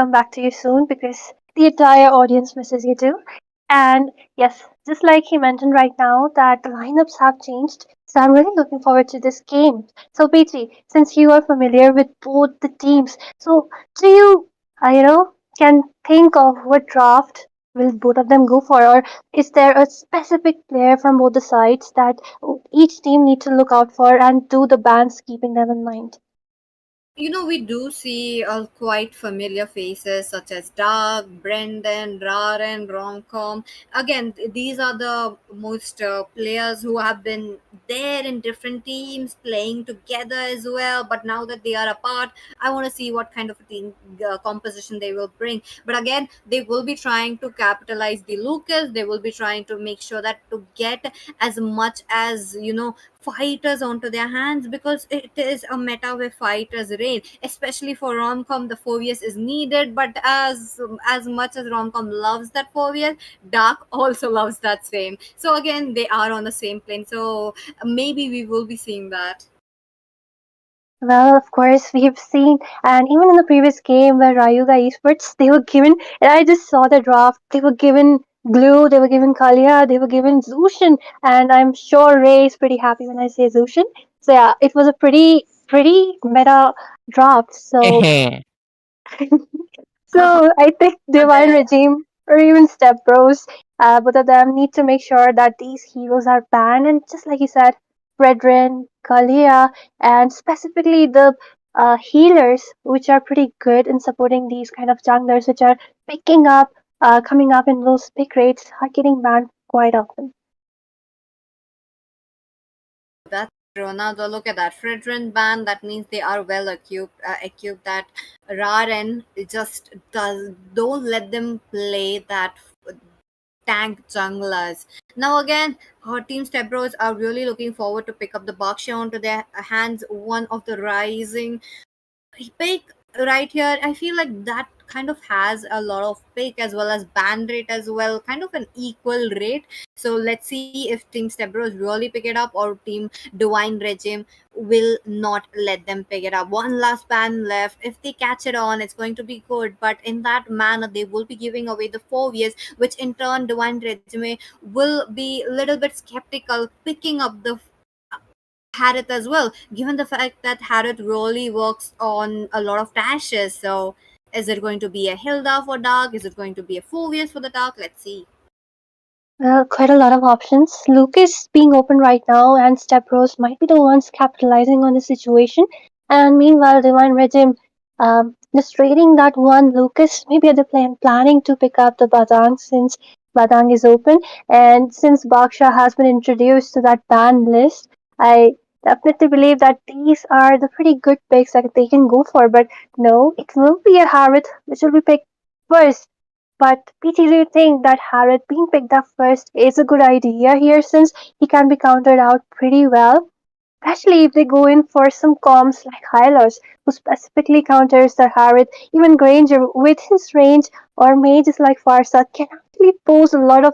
come back to you soon because the entire audience misses you too. And yes, just like he mentioned right now, that the lineups have changed. So I'm really looking forward to this game. So, Peachy, since you are familiar with both the teams, so do you, can think of what draft will both of them go for, or is there a specific player from both the sides that each team need to look out for, and do the bans keeping them in mind? We do see quite familiar faces such as Doug, Brendan, Raren, Romcom. Again, these are the most players who have been there in different teams playing together as well. But now that they are apart, I want to see what kind of a team composition they will bring. But again, they will be trying to capitalize the Lucas. They will be trying to make sure that to get as much as fighters onto their hands, because it is a meta where fighters reign. Especially for romcom, the 4vs is needed, but as much as romcom loves that 4vs, dark also loves that same. So again, they are on the same plane, so maybe we will be seeing that. Well, of course, we've seen, and even in the previous game where Ryuga Esports, they were given, and I just saw the draft, they were given Glue, they were given Kalia, they were given Zushin, and I'm sure Ray is pretty happy when I say Zushin. So yeah, it was a pretty meta draft. So, so I think Divine There. Regime or even Stepbros, both of them need to make sure that these heroes are banned. And just like you said, Brethren, Kalia, and specifically the healers, which are pretty good in supporting these kind of junglers, which are picking up, coming up in those pick rates, are getting banned quite often. That's true. Now though, look at that Fredrin band. That means they are well equipped. That Raren just does don't let them play that tank junglers. Now again, our team Stepbros are really looking forward to pick up the Baksha onto their hands. One of the rising pick right here, I feel like that kind of has a lot of pick as well as band rate as well, kind of an equal rate. So let's see if team Stebros really pick it up, or team Divine Regime will not let them pick it up. One last band left. If they catch it on, it's going to be good, but in that manner they will be giving away the 4 years, which in turn Divine Regime will be a little bit skeptical picking up the Harith as well, given the fact that Harith really works on a lot of dashes. So, is it going to be a Hilda for Dark? Is it going to be a Phobius for the Dark? Let's see. Well, quite a lot of options. Lucas being open right now, and Stepbros might be the ones capitalizing on the situation. And meanwhile, Divine Regime, just trading that one Lucas. Maybe they're planning to pick up the Badang since Badang is open, and since Baksha has been introduced to that ban list, I definitely believe that these are the pretty good picks that they can go for. But no, it will be a Harith which will be picked first. But PT, do you think that Harrod being picked up first is a good idea here since he can be countered out pretty well? Especially if they go in for some comms like Hylos, who specifically counters the Harrod. Even Granger, with his range, or mages like Farsad, can actually pose a lot of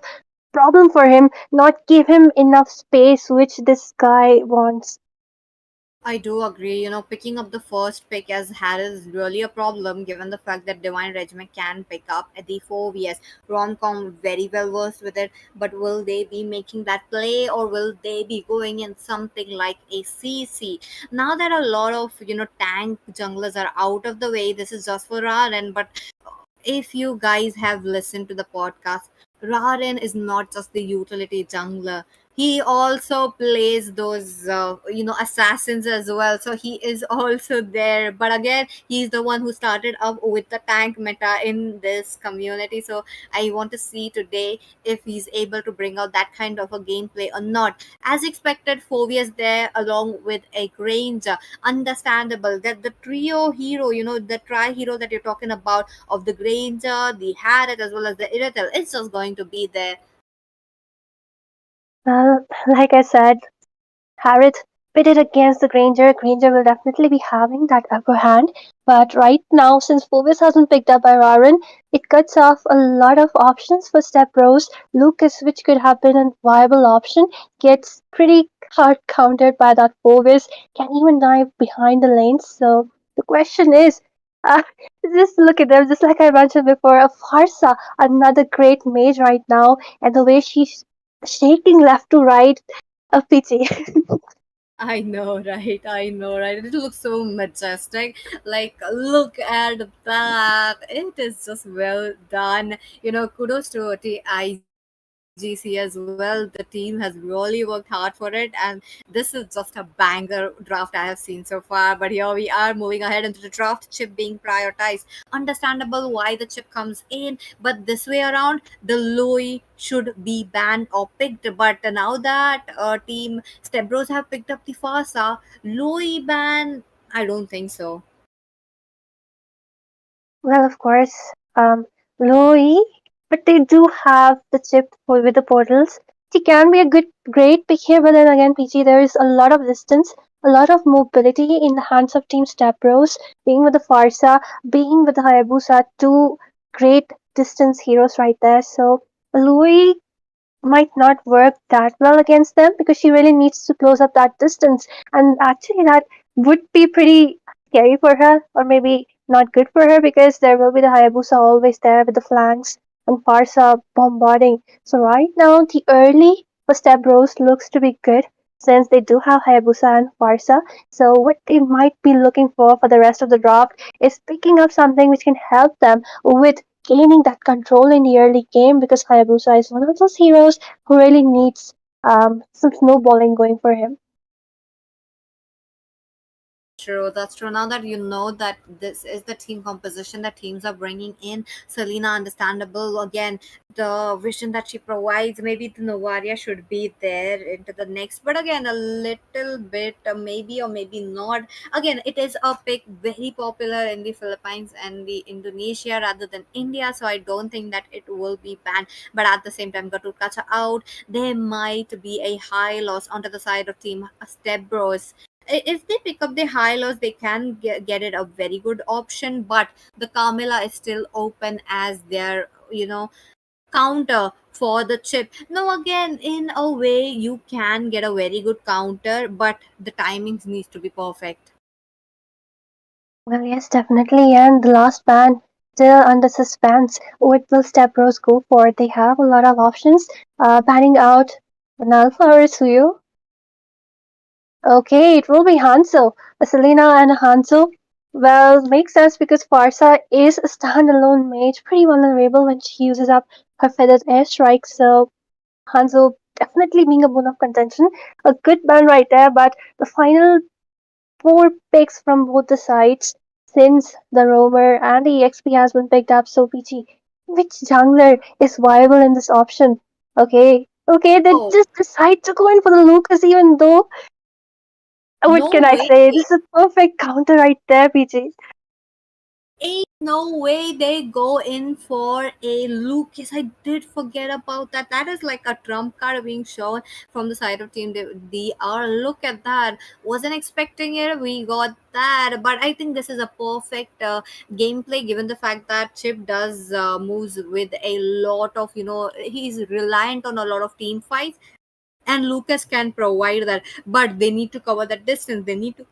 problem for him, not give him enough space which this guy wants. I do agree. Picking up the first pick as Harris is really a problem, given the fact that Divine Regiment can pick up at the 4vs. Romcom very well versed with it, but will they be making that play, or will they be going in something like a CC? Now that a lot of tank junglers are out of the way, this is just for Raren. But if you guys have listened to the podcast, Raren is not just the utility jungler. He also plays those, assassins as well. So he is also there. But again, he's the one who started up with the tank meta in this community. So I want to see today if he's able to bring out that kind of a gameplay or not. As expected, Phobius there along with a Granger. Understandable that the trio hero, the tri hero that you're talking about of the Granger, the Harriet, as well as the Iritel, it's just going to be there. Well, like I said, Harriet pitted against the Granger. Granger will definitely be having that upper hand. But right now, since Phoebus hasn't picked up by Raren, it cuts off a lot of options for Step Rose. Lucas, which could have been a viable option, gets pretty hard countered by that Phoebus. Can even dive behind the lanes. So the question is, uh, Just look at them, just like I mentioned before, a Farsa, another great mage right now, and the way she's shaking left to right, a pity. I know, right? I know, right? It looks so majestic. Like, look at that. It is just well done. Kudos to IGC as well. The team has really worked hard for it, and this is just a banger draft I have seen so far. But here we are moving ahead into the draft, chip being prioritized. Understandable why the chip comes in, but this way around, the Louis should be banned or picked. But now that team Stepbros have picked up the Fasa, Louis ban, I don't think so. Well, of course, um, Loi, but they do have the chip with the portals. She can be a great pick here, but then again, PG, there is a lot of distance, a lot of mobility in the hands of Team Stepbros, being with the Farsa, being with the Hayabusa, two great distance heroes right there. So, Louis might not work that well against them because she really needs to close up that distance. And actually, that would be pretty scary for her, or maybe not good for her because there will be the Hayabusa always there with the flanks and Farsa bombarding. So, right now, the early for Step Bros looks to be good since they do have Hayabusa and Farsa. So, what they might be looking for the rest of the draft is picking up something which can help them with gaining that control in the early game because Hayabusa is one of those heroes who really needs some snowballing going for him. That's true. That's true. Now that you know that this is the team composition that teams are bringing in, Selena, understandable. Again, the vision that she provides, maybe the Novaria should be there into the next. But again, a little bit, maybe or maybe not. Again, it is a pick very popular in the Philippines and the Indonesia rather than India. So I don't think that it will be banned. But at the same time, Gaturkacha out, there might be a high loss onto the side of team Stepbros. If they pick up the high lows, they can get it a very good option, but the Carmilla is still open as their counter for the chip. Now again, in a way, you can get a very good counter, but the timings needs to be perfect. Well, yes, definitely. And the last ban, still under suspense. What will Step Bros go for? They have a lot of options. Banning out an Alpha or a Suyu. Okay, it will be Hanzo. A Selena and a Hanzo. Well, makes sense because Farsa is a standalone mage, pretty vulnerable when she uses up her feathered airstrike. So Hanzo definitely being a bone of contention. A good ban right there, but the final four picks from both the sides since the roamer and the EXP has been picked up. So PG, which jungler is viable in this option? Okay, they Oh, just decide to go in for the Lucas even though what no can I way. say? This is a perfect counter right there, PG. Ain't no way they go in for a Lucas. I did forget about that. That is like a trump card being shown from the side of team DR. Look at that. Wasn't expecting it. We got that. But I think this is a perfect gameplay given the fact that Chip does moves with a lot of, he's reliant on a lot of team fights. And Lucas can provide that. But they need to cover that distance. They need to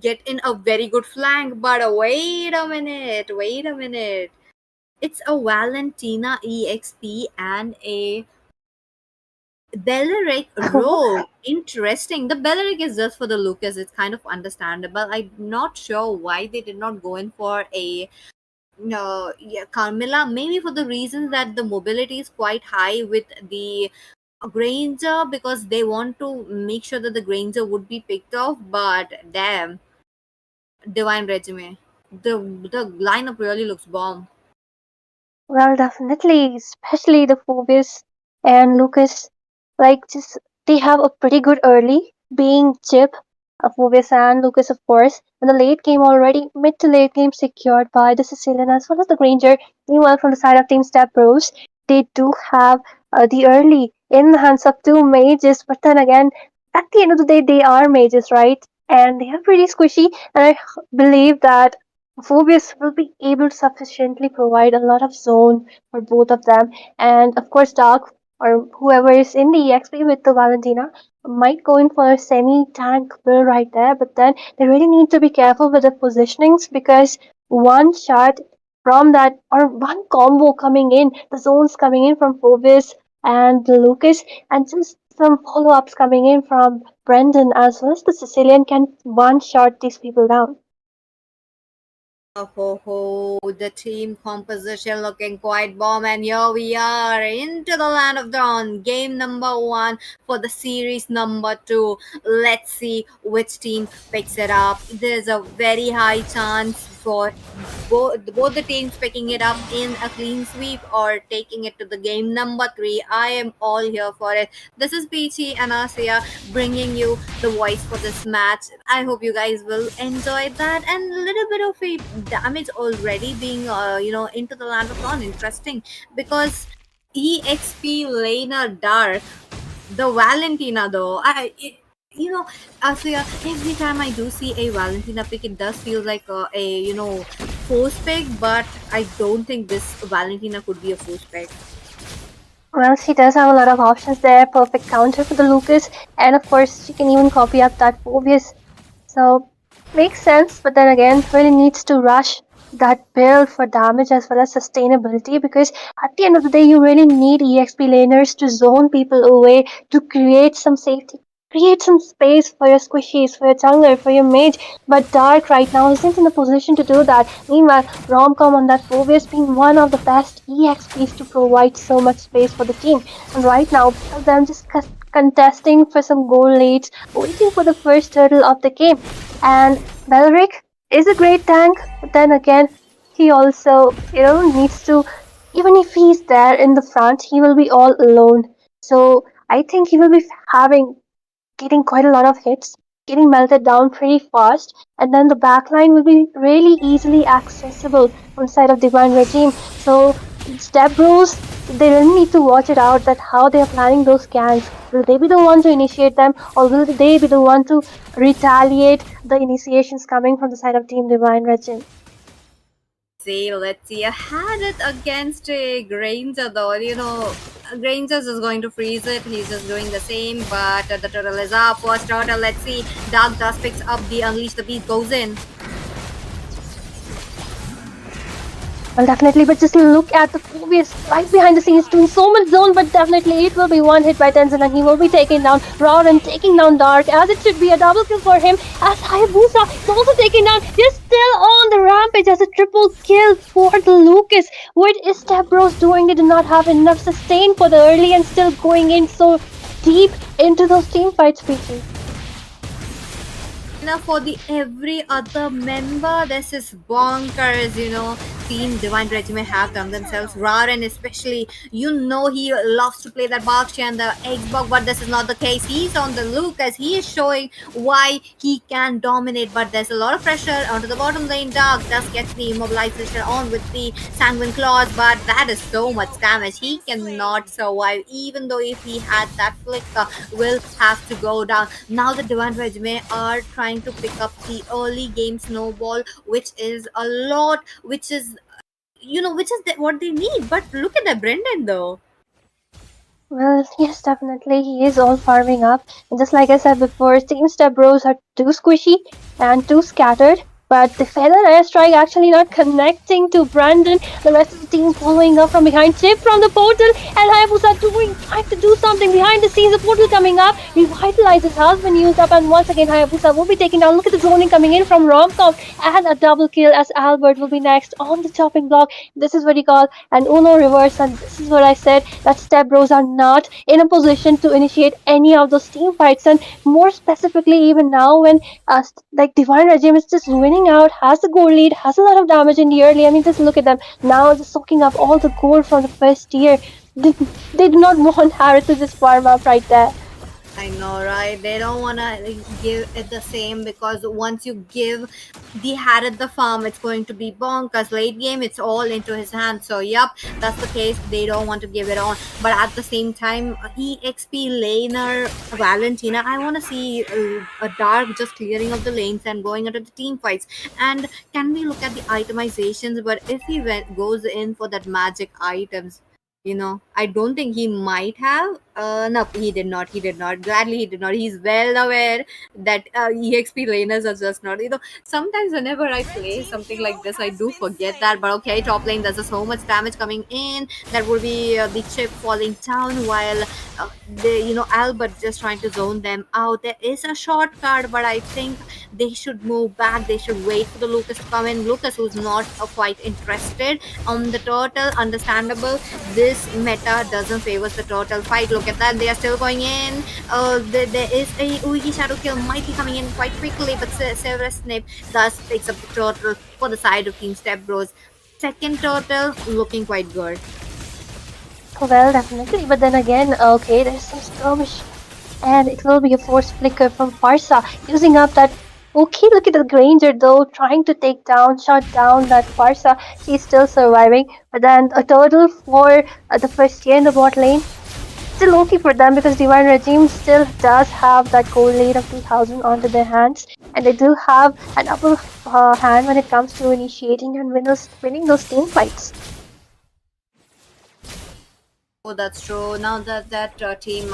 get in a very good flank. But wait a minute. It's a Valentina EXP and a Belleric Rogue. Interesting. The Belleric is just for the Lucas. It's kind of understandable. I'm not sure why they did not go in for a no, yeah, Carmilla. Maybe for the reason that the mobility is quite high with the Granger because they want to make sure that the Granger would be picked off. But damn, Divine Resume. The lineup really looks bomb. Well, definitely, especially the Phoebus and Lucas. Just they have a pretty good early, being Chip, Phoebus and Lucas, of course. And the late game already, mid to late game secured by the Sicilian as well as the Granger. Meanwhile, from the side of Team Step Bros, they do have the early in the hands of two mages, but then again, at the end of the day, they are mages, right? And they are pretty squishy, and I believe that Phoebus will be able to sufficiently provide a lot of zone for both of them. And of course, Dark or whoever is in the EXP with the Valentina might go in for a semi tank build right there, but then they really need to be careful with the positionings because one shot from that, or one combo coming in, the zones coming in from Phoebus and Lucas, and just some follow ups coming in from Brendan as well as the Sicilian can one shot these people down. Oh, ho, ho, the team composition looking quite bomb, and here we are into the land of dawn. Game number one for the series number two. Let's see which team picks it up. There's a very high chance for both the teams picking it up in a clean sweep or taking it to the game number three. I am all here for it. This is Peachy and Asia bringing you the voice for this match. I hope you guys will enjoy that, and a little bit of a damage already being into the land of dawn. Interesting, because EXP Lena Dark, the Valentina though, you know, Asia, every time I do see a Valentina pick, it does feel like a force pick, but I don't think this Valentina could be a force pick. Well, she does have a lot of options there. Perfect counter for the Lucas, and of course, she can even copy up that Phoebus. So, makes sense, but then again, really needs to rush that build for damage as well as sustainability, because at the end of the day, you really need EXP laners to zone people away to create some safety. Create some space for your squishies, for your jungler, for your mage, but Dark right now isn't in a position to do that. Meanwhile, Romcom on that Phoebus being one of the best EXPs to provide so much space for the team. And right now, both of them just contesting for some goal leads, waiting for the first turtle of the game. And Belric is a great tank, but then again, he also, needs to, even if he's there in the front, he will be all alone. So I think he will be having getting quite a lot of hits, getting melted down pretty fast, and then the backline will be really easily accessible from the side of Divine Regime. So Stepbros, they really need to watch it out that how they are planning those ganks. Will they be the one to initiate them, or will they be the one to retaliate the initiations coming from the side of Team Divine Regime? See, let's see. I had it against a Granger though. Granger is going to freeze it. He's just doing the same, but the turtle is up. First turtle, let's see. Dark Dust picks up the Unleash the Beast, goes in. Well, definitely, but just look at the previous right behind the scenes doing so much zone, but definitely it will be one hit by Tenzin and he will be taking down Rod and taking down Dark, as it should be a double kill for him, as Hayabusa is also taking down. He's still on the rampage as a triple kill for the Lucas. What is Stepbros doing? They do not have enough sustain for the early and still going in so deep into those team fights, Peachy. Now for the every other member, this is bonkers. Team Divine Regime have done themselves. Raren especially, he loves to play that Bakshi and the Xbox, but this is not the case. He's on the look as he is showing why he can dominate, but there's a lot of pressure onto the bottom lane. Dark does get the immobilization on with the Sanguine Claws, but that is so much damage. He cannot survive, even though if he had that flicker, will have to go down. Now the Divine Regime are trying to pick up the early game snowball, which is a lot, what they need. But look at the Brendan though. Well, yes, definitely. He is all farming up. And just like I said before, Team Step Bros are too squishy and too scattered. But the feather airstrike actually not connecting to Brandon. The rest of the team following up from behind. Chip from the portal. And Hayabusa trying to do something behind the scenes. The portal coming up. Revitalizes has been used up. And once again, Hayabusa will be taken down. Look at the zoning coming in from Romcom. And a double kill as Albert will be next on the chopping block. This is what he called an Uno reverse. And this is what I said, that Step Bros are not in a position to initiate any of those team fights. And more specifically, even now when like Divine Regime is just winning out, has the gold lead, has a lot of damage in the early. I mean, just look at them now, just soaking up all the gold from the first tier. They do not want Harris to just farm up right there. I know, right? They don't want to give it the same, because once you give the Harrod the farm, it's going to be bonkers. Late game, it's all into his hands. So, yep, that's the case. They don't want to give it on. But at the same time, EXP laner Valentina, I want to see a Dark just clearing up the lanes and going into the team fights. And can we look at the itemizations? But if goes in for that magic items, I don't think he might have. No, he did not. He did not. Gladly, he did not. He's well aware that EXP laners are just not. Sometimes whenever I play something like this, I do forget that. But okay, top lane, there's so much damage coming in. There will be the chip falling down while Albert just trying to zone them out. There is a shortcut, but I think they should move back. They should wait for the Lucas to come in. Lucas, who's not quite interested on the turtle, understandable. This meta doesn't favor the turtle fight. Look at that, they are still going in. There is a Uigi shadow kill might be coming in quite quickly, but Severus Snape thus picks up the turtle for the side of Team Stepbros. Second turtle looking quite good. Well, definitely. But then again, okay, there's some skirmish. And it will be a force flicker from Farsa using up that. Okay, look at the Granger though, trying to shut down that Farsa. She's still surviving. But then a turtle for the first year in the bot lane. Still okay for them because Divine Regime still does have that gold lead of 2000 onto their hands. And they do have an upper hand when it comes to initiating and winning those team fights. Oh, that's true. Now that team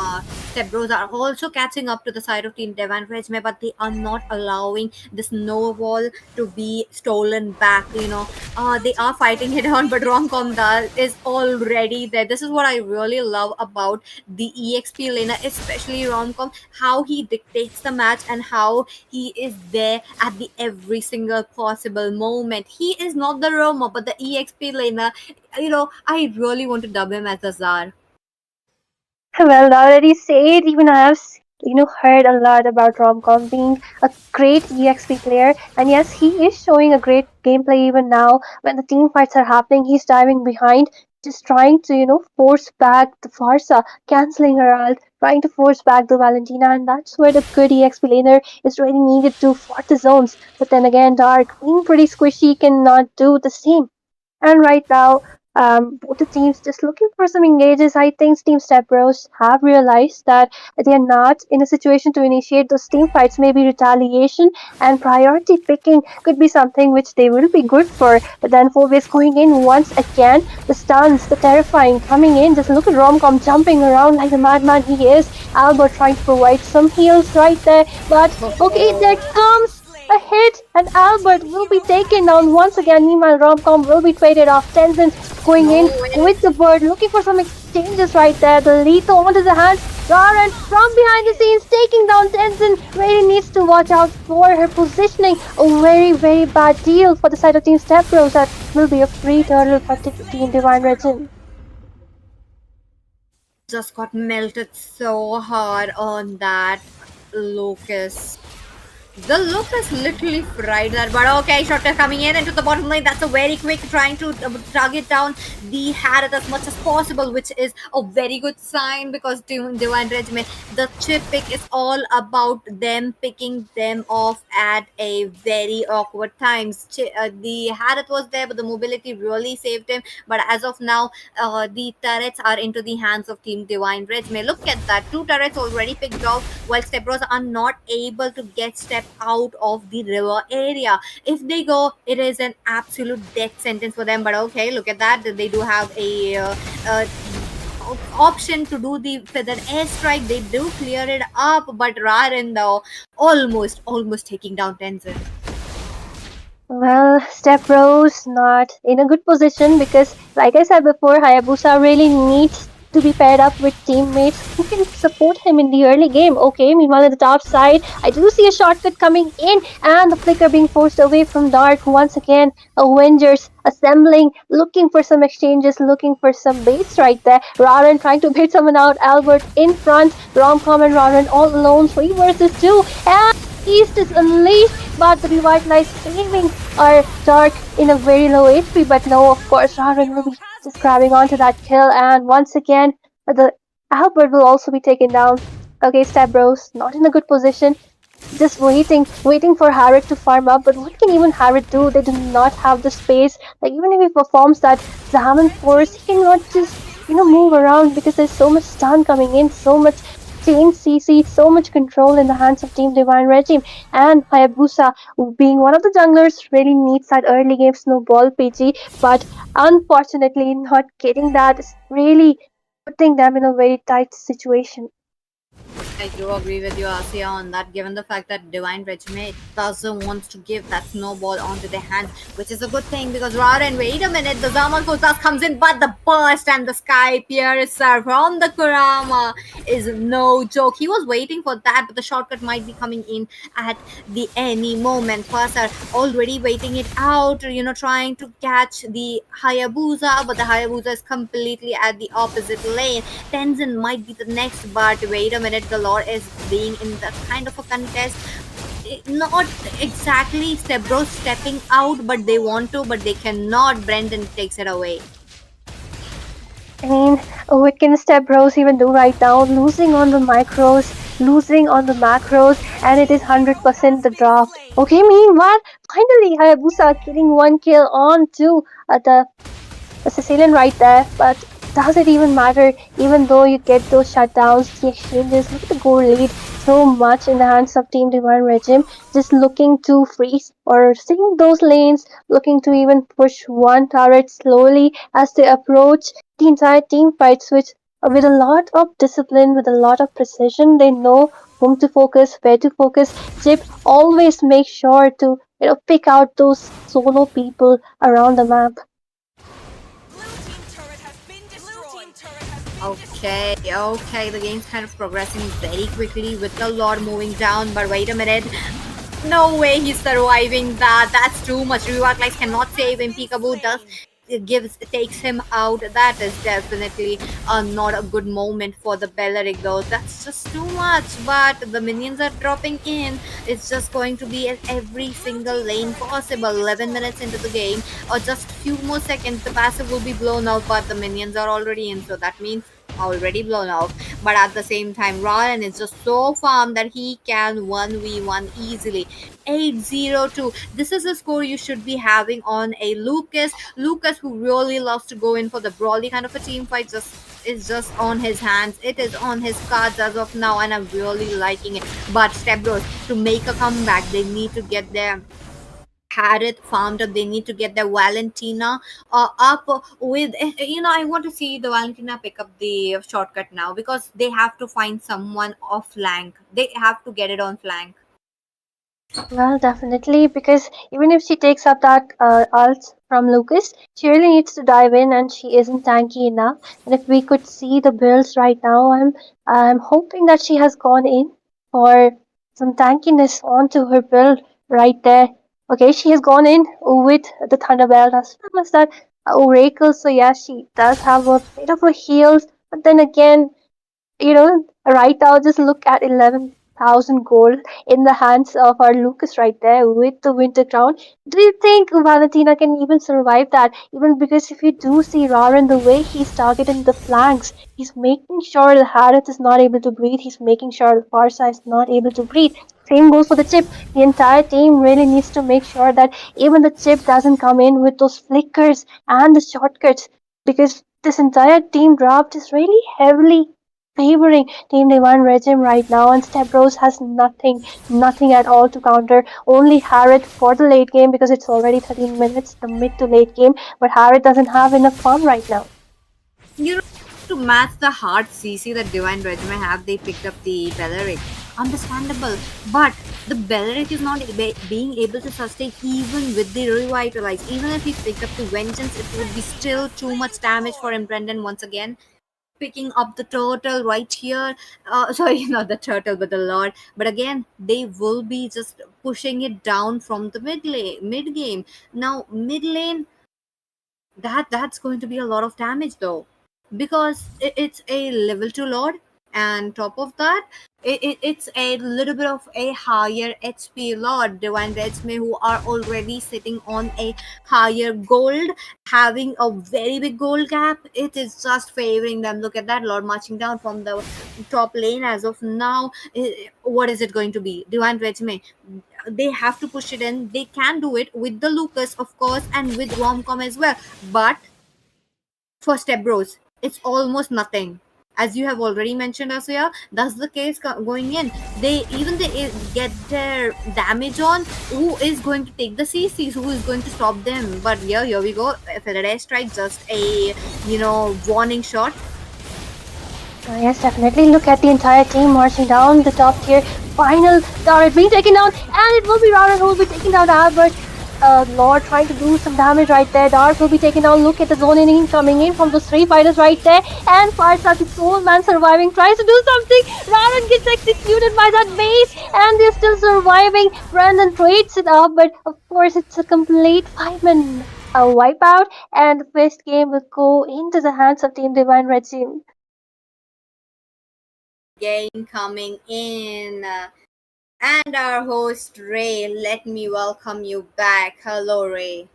Stepbros are also catching up to the side of Team Devan Regime, but they are not allowing the snowball to be stolen back. They are fighting it on, but Romcom is already there. This is what I really love about the EXP laner, especially Romcom. How he dictates the match and how he is there at the every single possible moment. He is not the Roma, but the EXP laner. I really want to dub him as the Czar. Well, now that you say it, even I have heard a lot about Romcom being a great EXP player, and yes, he is showing a great gameplay even now. When the team fights are happening, he's diving behind, just trying to force back the Farsa, canceling her ult, trying to force back the Valentina, and that's where the good EXP laner is really needed to fort the zones. But then again, Dark being pretty squishy cannot do the same. And right now, both the teams just looking for some engages. I think Team Stepbros have realized that they are not in a situation to initiate those team fights. Maybe retaliation and priority picking could be something which they will be good for. But then Phobius going in once again. The stuns, the terrifying coming in. Just look at Romcom jumping around like the madman he is. Albert trying to provide some heals right there. But okay, there comes a hit, and Albert will be taken down once again. Meanwhile, Romcom will be traded off. Tenzin going No in way. with the bird, looking for some exchanges right there. The lethal onto the hands. Garen from behind the scenes taking down Tenzin. Really needs to watch out for her positioning. A very, very bad deal for the side of Team Stepbros. That will be a free turtle for Team Divine Regime. Just got melted so hard on that Locust. The Lucas literally fried that, but okay, Shotter coming in into the bottom lane. That's a very quick trying to target down the Harrod as much as possible, which is a very good sign because Divine Regiment, the chip pick is all about them picking them off at a very awkward times. The Harrod was there, but the mobility really saved him. But as of now, the turrets are into the hands of Team Divine Regiment. Look at that, two turrets already picked off, while Stepbros are not able to get step out of the river area. If they go, it is an absolute death sentence for them. But okay, look at that. They do have a option to do the feathered airstrike. They do clear it up, but Raren though almost taking down Tenzin. Well, Stepbros not in a good position because, like I said before, Hayabusa really needs to be paired up with teammates who can support him in the early game. Okay, meanwhile, at the top side, I do see a shortcut coming in and the flicker being forced away from Dark. Once again, Avengers assembling, looking for some exchanges, looking for some baits right there. Raren trying to bait someone out. Albert in front. Romcom and Raren all alone, 3 versus 2. And East is unleashed, but the revitalized saving our Dark in a very low HP. But no, of course, Raren will be just grabbing onto that kill, and once again, the Albert will also be taken down. Okay, Stepbros not in a good position, just waiting for Harrod to farm up. But what can even Harrod do? They do not have the space. Like even if he performs that Zaman force, he cannot just move around because there's so much stun coming in, so much chain CC, so much control in the hands of Team Divine Regime. And Hayabusa, being one of the junglers, really needs that early game snowball PG, but unfortunately not getting that is really putting them in a very tight situation. I do agree with you, Asia, on that. Given the fact that Divine Regime doesn't want to give that snowball onto their hands, which is a good thing because rather than wait a minute, the Zaman Kotas comes in, but the burst and the Sky Piercer from the Kurama is no joke. He was waiting for that, but the shortcut might be coming in at the any moment. Passer already waiting it out, trying to catch the Hayabusa, but the Hayabusa is completely at the opposite lane. Tenzin might be the next, but wait a minute, the Lord is being in that kind of a contest. Not exactly Stepbros stepping out, but they want to, but they cannot. Brendan takes it away. I mean, what can Stepbros even do right now? Losing on the micros, losing on the macros, and it is 100% the draft. Okay, meanwhile, finally Hayabusa getting one kill on to the Sicilian right there, but does it even matter? Even though you get those shutdowns, the exchanges, look at the goal lead so much in the hands of Team Divine Regime, just looking to freeze or seeing those lanes, looking to even push one turret slowly as they approach the entire team fight switch with a lot of discipline, with a lot of precision. They know whom to focus, where to focus. Chip always makes sure to pick out those solo people around the map. Okay, the game's kind of progressing very quickly with the Lord moving down, but wait a minute. No way he's surviving that. That's too much. Revitalize cannot save him. Peekaboo does takes him out. That is definitely not a good moment for the Belleric though. That's just too much. But the minions are dropping in. It's just going to be at every single lane possible. 11 minutes into the game, or just few more seconds, the passive will be blown out. But the minions are already in, so that means already blown out. But at the same time, Ryan is just so farm that he can 1v1 easily. 802. This is a score you should be having on a Lucas. Lucas, who really loves to go in for the brawly kind of a team fight, just is just on his hands. It is on his cards as of now, and I'm really liking it. But Stepbros, to make a comeback, they need to get their Harith farmed up. They need to get the Valentina up with. I want to see the Valentina pick up the shortcut now because they have to find someone off flank. They have to get it on flank. Well, definitely, because even if she takes up that ult from Lucas, she really needs to dive in, and she isn't tanky enough. And if we could see the builds right now, I'm hoping that she has gone in for some tankiness onto her build right there. Okay, she has gone in with the Thunderbelt as well as that Oracle. So yeah, she does have a bit of a heals, but then again, right now, just look at 11,000 gold in the hands of our Lucas right there with the Winter Crown. Do you think Valentina can even survive that? Even because if you do see Raren, the way he's targeting the flanks, he's making sure the Harith is not able to breathe, he's making sure the Farsa is not able to breathe. Same goes for the chip. The entire team really needs to make sure that even the chip doesn't come in with those flickers and the shortcuts because this entire team draft is really heavily favoring Team Divine Regime right now, and Stepbros has nothing at all to counter. Only Harrod for the late game because it's already 13 minutes, the mid to late game, but Harrod doesn't have enough farm right now. You know, to match the hard CC that Divine Regiment have, they picked up the Belleric. Understandable, but the Belleric is not being able to sustain even with the revitalize. Even if he picked up the vengeance, it would be still too much damage for him. Brendan once again picking up the turtle right here. Sorry, not the turtle, but the Lord. But again, they will be just pushing it down from the mid game. Now mid lane, that's going to be a lot of damage though, because it's a level 2 lord, and top of that, it's a little bit of a higher HP lord. Divine Redsmith, who are already sitting on a higher gold, having a very big gold gap, it is just favoring them. Look at that lord marching down from the top lane as of now. What is it going to be? Divine Redsmith, they have to push it in. They can do it with the Lucas, of course, and with Romcom as well. But for Stepbros, it's almost nothing. As you have already mentioned, Asuya, that's the case going in. They get their damage on. Who is going to take the CCs? Who is going to stop them? But yeah, here we go. Faraday strike, just a warning shot. Yes, definitely. Look at the entire team marching down the top tier. Final turret being taken down, and it will be Rara who will be taking down Albert. Lord trying to do some damage right there. Dark will be taken down. Look at the zone inning coming in from those three fighters right there. And Farsa, the sole man surviving, tries to do something. Raran gets executed by that base, and they're still surviving. Brandon trades it up, but of course, it's a complete 5-man wipeout, and the first game will go into the hands of Team Divine Regime. Again coming in. And our host Ray, let me welcome you back. Hello, Ray.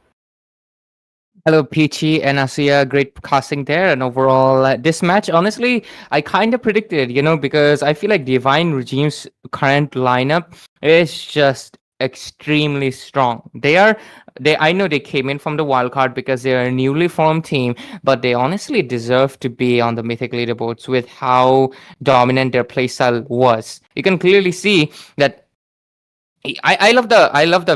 Hello, Peachy and Asiya. Great casting there. And overall, this match, honestly, I kind of predicted, because I feel like Divine Regime's current lineup is just extremely strong. I know they came in from the wild card because they're a newly formed team, but they honestly deserve to be on the Mythic leaderboards with how dominant their playstyle was. You can clearly see that I love the